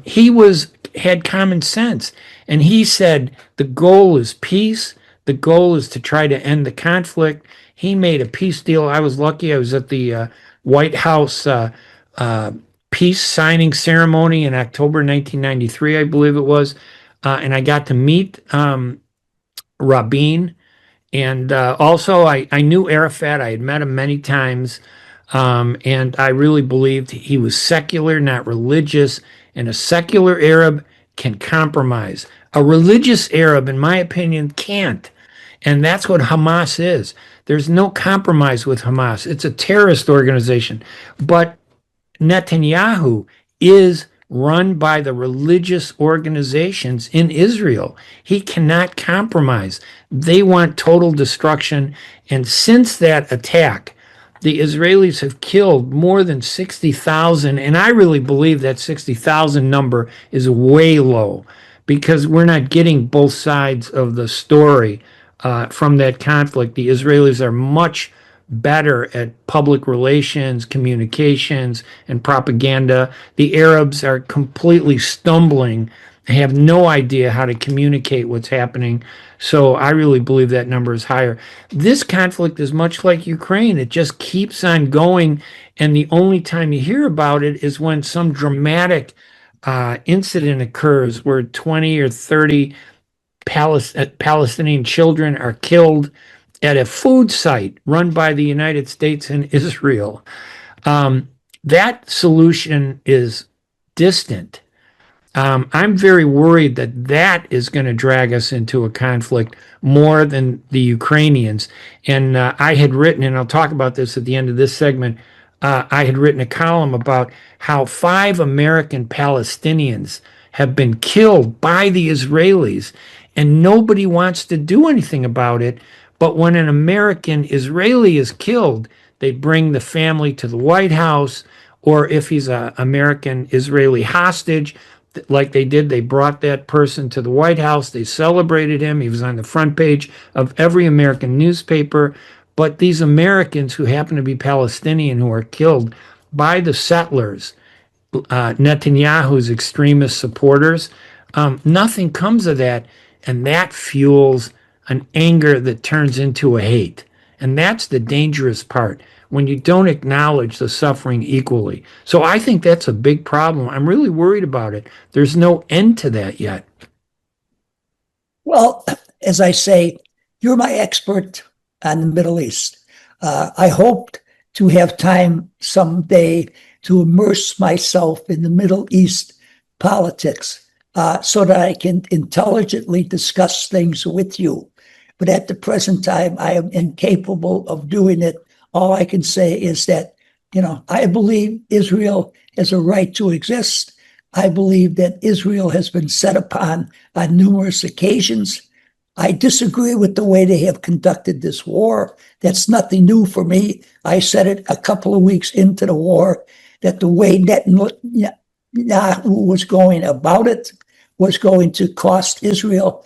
he had common sense, and he said the goal is peace. The goal is to try to end the conflict. He made a peace deal. I was lucky. I was at the White House peace signing ceremony in October 1993, I believe it was, and I got to meet Rabin. And also, I knew Arafat. I had met him many times, and I really believed he was secular, not religious. And a secular Arab can compromise. A religious Arab, in my opinion, can't. And that's what Hamas is. There's no compromise with Hamas. It's a terrorist organization. But Netanyahu is run by the religious organizations in Israel. He cannot compromise. They want total destruction. And since that attack, the Israelis have killed more than 60,000. And I really believe that 60,000 number is way low, because we're not getting both sides of the story from that conflict. The Israelis are much better at public relations, communications, and propaganda. The Arabs are completely stumbling, have no idea how to communicate what's happening. So I really believe that number is higher. This conflict is much like Ukraine. It just keeps on going, and the only time you hear about it is when some dramatic incident occurs where 20 or 30 Palestinian children are killed at a food site run by the United States and Israel. That solution is distant. I'm very worried that is going to drag us into a conflict more than the Ukrainians. And I had written, and I'll talk about this at the end of this segment, I had written a column about how 5 American Palestinians have been killed by the Israelis, and nobody wants to do anything about it. But when an American Israeli is killed, they bring the family to the White House, or if he's an American Israeli hostage, like they did, they brought that person to the White House. They celebrated him. He was on the front page of every American newspaper. But these Americans who happen to be Palestinian, who are killed by the settlers, Netanyahu's extremist supporters, nothing comes of that. And that fuels an anger that turns into a hate. And that's the dangerous part, when you don't acknowledge the suffering equally. So I think that's a big problem. I'm really worried about it. There's no end to that yet. Well, as I say, you're my expert on the Middle East. I hoped to have time someday to immerse myself in the Middle East politics so that I can intelligently discuss things with you. But at the present time, I am incapable of doing it. All I can say is that, I believe Israel has a right to exist. I believe that Israel has been set upon on numerous occasions. I disagree with the way they have conducted this war. That's nothing new for me. I said it a couple of weeks into the war, that the way Netanyahu was going about it was going to cost Israel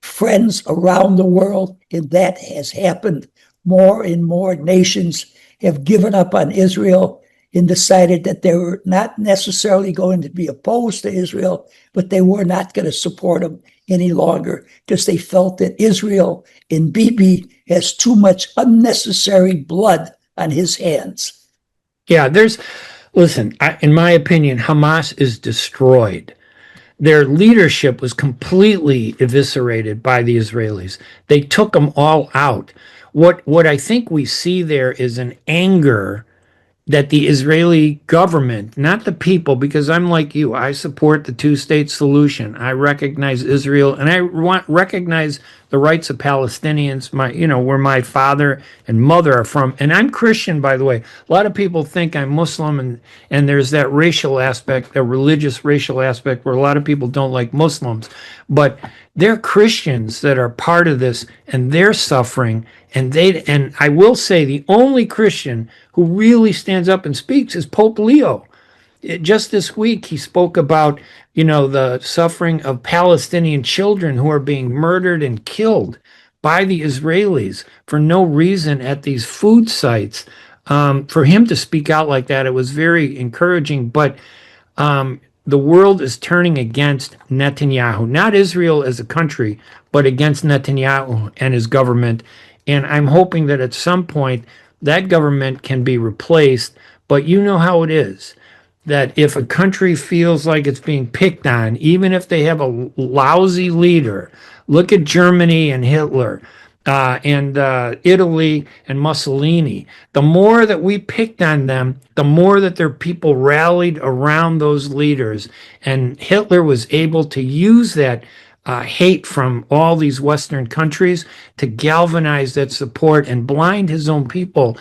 friends around the world, and that has happened. More and more nations have given up on Israel, and decided that they were not necessarily going to be opposed to Israel, but they were not going to support them any longer because they felt that Israel and Bibi has too much unnecessary blood on his hands. Yeah, listen, in my opinion, Hamas is destroyed. Their leadership was completely eviscerated by the Israelis. They took them all out. What I think we see there is an anger that the Israeli government, not the people, because I'm like you, I support the two-state solution. I recognize Israel, and I recognize the rights of Palestinians, where my father and mother are from. And I'm Christian, by the way. A lot of people think I'm Muslim, and there's that racial aspect, a religious racial aspect, where a lot of people don't like Muslims. But they're Christians that are part of this, and they're suffering. And I will say the only Christian who really stands up and speaks is Pope Leo. Just this week, he spoke about, the suffering of Palestinian children who are being murdered and killed by the Israelis for no reason at these food sites. For him to speak out like that, it was very encouraging. But the world is turning against Netanyahu, not Israel as a country, but against Netanyahu and his government. And I'm hoping that at some point that government can be replaced. But you know how it is, that if a country feels like it's being picked on, even if they have a lousy leader, look at Germany and Hitler, and Italy and Mussolini. The more that we picked on them, the more that their people rallied around those leaders. And Hitler was able to use that hate from all these Western countries to galvanize that support and blind his own people.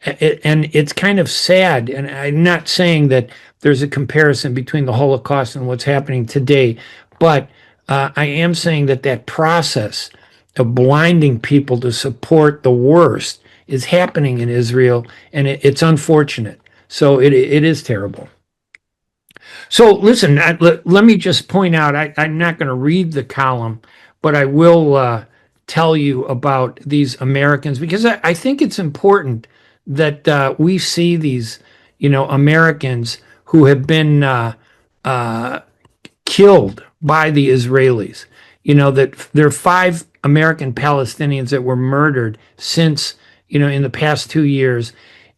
And it's kind of sad. And I'm not saying that there's a comparison between the Holocaust and what's happening today, but I am saying that process of blinding people to support the worst is happening in Israel, and it's unfortunate. So it is terrible. So listen, let me just point out, I'm not going to read the column, but I will tell you about these Americans, because I think it's important that we see these, Americans who have been killed by the Israelis. That there are 5 American Palestinians that were murdered since, in the past 2 years.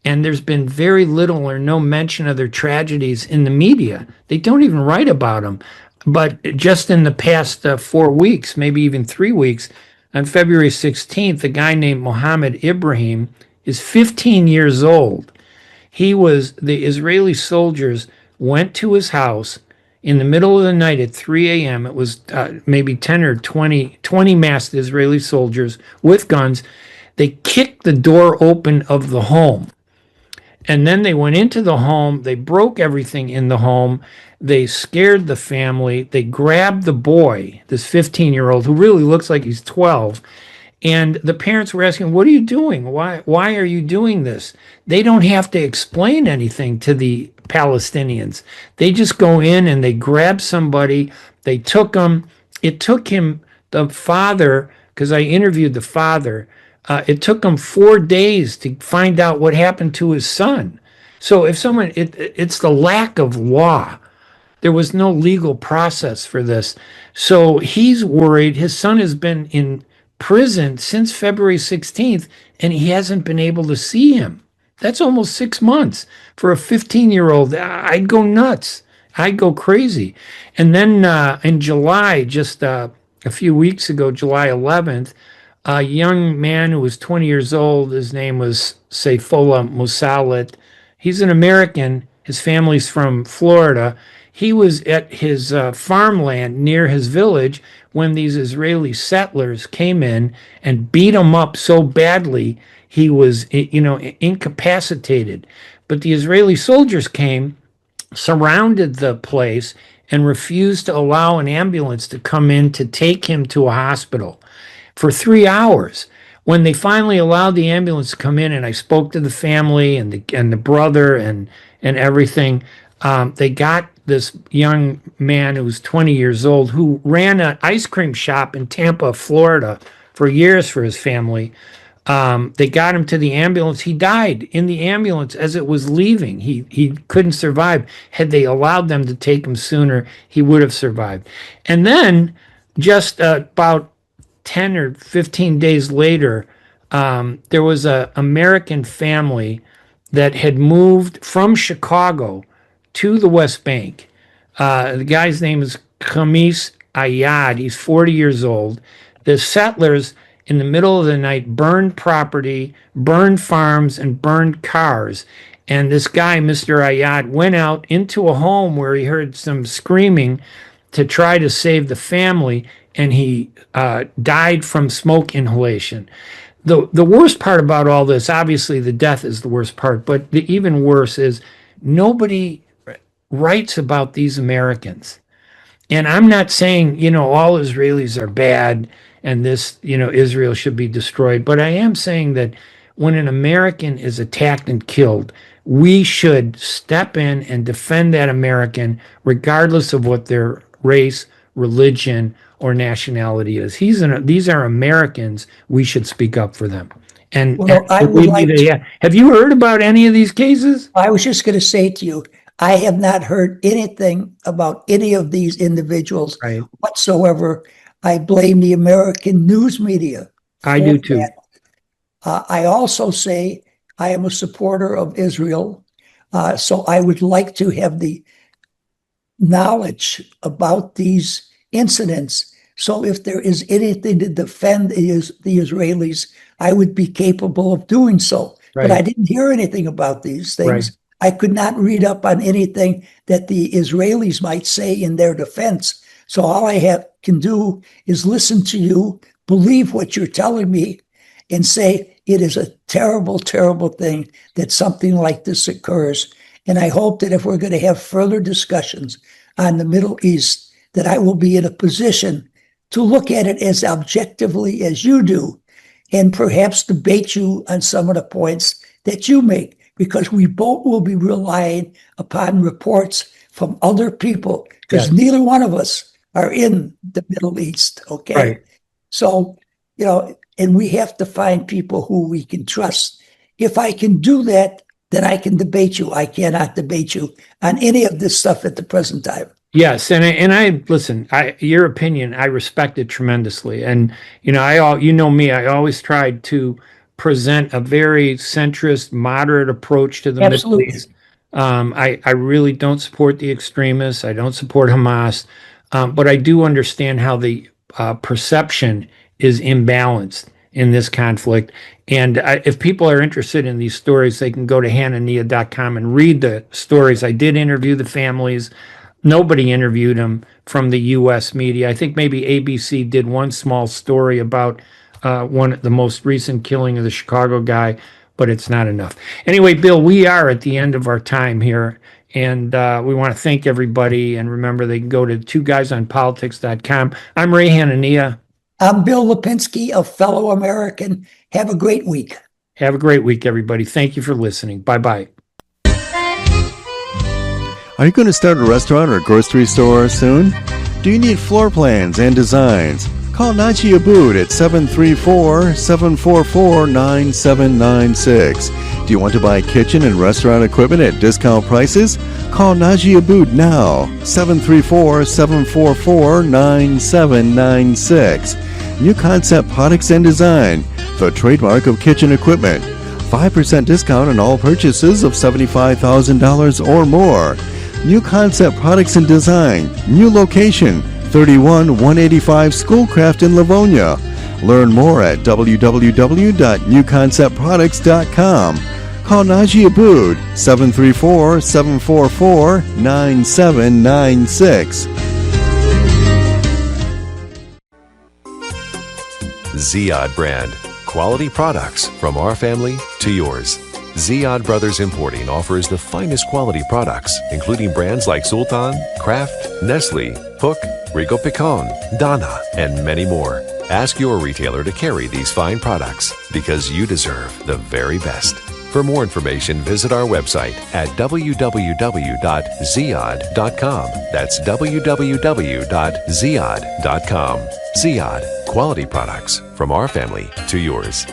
And there's been very little or no mention of their tragedies in the media. They don't even write about them. But just in the past 4 weeks, maybe even 3 weeks, on February 16th, a guy named Mohammed Ibrahim is 15 years old. The Israeli soldiers went to his house in the middle of the night at 3 a.m. It was maybe 10 or 20 masked Israeli soldiers with guns. They kicked the door open of the home. And then they went into the home. They broke everything in the home. They scared the family. They grabbed the boy, this 15-year-old, who really looks like he's 12. And the parents were asking, what are you doing? Why are you doing this? They don't have to explain anything to the Palestinians. They just go in and they grab somebody. They took him. It took him, the father, because I interviewed the father, it took him 4 days to find out what happened to his son. So if someone, it's the lack of law. There was no legal process for this. So he's worried. His son has been in prison since February 16th, and he hasn't been able to see him. That's almost 6 months. For a 15-year-old, I'd go nuts. I'd go crazy. And then in July, just a few weeks ago, July 11th, a young man who was 20 years old, his name was Saifollah Musalit. He's an American. His family's from Florida. He was at his farmland near his village when these Israeli settlers came in and beat him up so badly he was, incapacitated. But the Israeli soldiers came, surrounded the place, and refused to allow an ambulance to come in to take him to a hospital for 3 hours. When they finally allowed the ambulance to come in, and I spoke to the family and the brother and everything, they got this young man who was 20 years old, who ran an ice cream shop in Tampa, Florida, for years for his family. They got him to the ambulance. He died in the ambulance as it was leaving. He couldn't survive. Had they allowed them to take him sooner, he would have survived. And then just about 10 or 15 days later, there was an American family that had moved from Chicago to the West Bank. The guy's name is Khamis Ayad. He's 40 years old. The settlers, in the middle of the night, burned property, burned farms, and burned cars. And this guy, Mr. Ayad, went out into a home where he heard some screaming to try to save the family, and he died from smoke inhalation. The worst part about all this, obviously the death is the worst part, but the even worse is nobody writes about these Americans. And I'm not saying, all Israelis are bad and this, Israel should be destroyed. But I am saying that when an American is attacked and killed, we should step in and defend that American, regardless of what their race, religion, or nationality is. These are Americans. We should speak up for them. And have you heard about any of these cases? I was just going to say to you, I have not heard anything about any of these individuals whatsoever. I blame the American news media. I do too. I also say I am a supporter of Israel. So I would like to have the knowledge about these incidents. So if there is anything to defend the Israelis, I would be capable of doing so. But I didn't hear anything about these things. I could not read up on anything that the Israelis might say in their defense. So all I can do is listen to you, believe what you're telling me, and say it is a terrible, terrible thing that something like this occurs. And I hope that if we're going to have further discussions on the Middle East, that I will be in a position to look at it as objectively as you do, and perhaps debate you on some of the points that you make, because we both will be relying upon reports from other people, because neither one of us are in the Middle East, okay? Right. So, and we have to find people who we can trust. If I can do that, then I can debate you. I cannot debate you on any of this stuff at the present time. Yes, and I listen. Your opinion, I respect it tremendously, and me. I always tried to present a very centrist, moderate approach to the Middle East. I really don't support the extremists. I don't support Hamas, but I do understand how the perception is imbalanced in this conflict. And if people are interested in these stories, they can go to Hanania.com and read the stories. I did interview the families. Nobody interviewed them from the U.S. media. I think maybe ABC did one small story about the most recent killing of the Chicago guy, but it's not enough. Anyway, Bill, we are at the end of our time here, and we want to thank everybody. And remember, they can go to twoguysonpolitics.com. I'm Ray Hanania. I'm Bill Lipinski, a fellow American. Have a great week. Have a great week, everybody. Thank you for listening. Bye-bye. Are you going to start a restaurant or grocery store soon? Do you need floor plans and designs? Call Naji Abood at 734-744-9796. Do you want to buy kitchen and restaurant equipment at discount prices? Call Naji Abood now, 734-744-9796. New Concept Products and Design, the trademark of kitchen equipment. 5% discount on all purchases of $75,000 or more. New Concept Products and Design, new location, 31185 Schoolcraft in Livonia. Learn more at www.newconceptproducts.com. Call Naji Abood, 734-744-9796. Ziyad brand. Quality products from our family to yours. Ziyad Brothers Importing offers the finest quality products, including brands like Sultan, Kraft, Nestle, Hook, Rico Picon, Donna, and many more. Ask your retailer to carry these fine products because you deserve the very best. For more information, visit our website at www.ziyad.com. That's www.ziyad.com. Ziyad, quality products from our family to yours.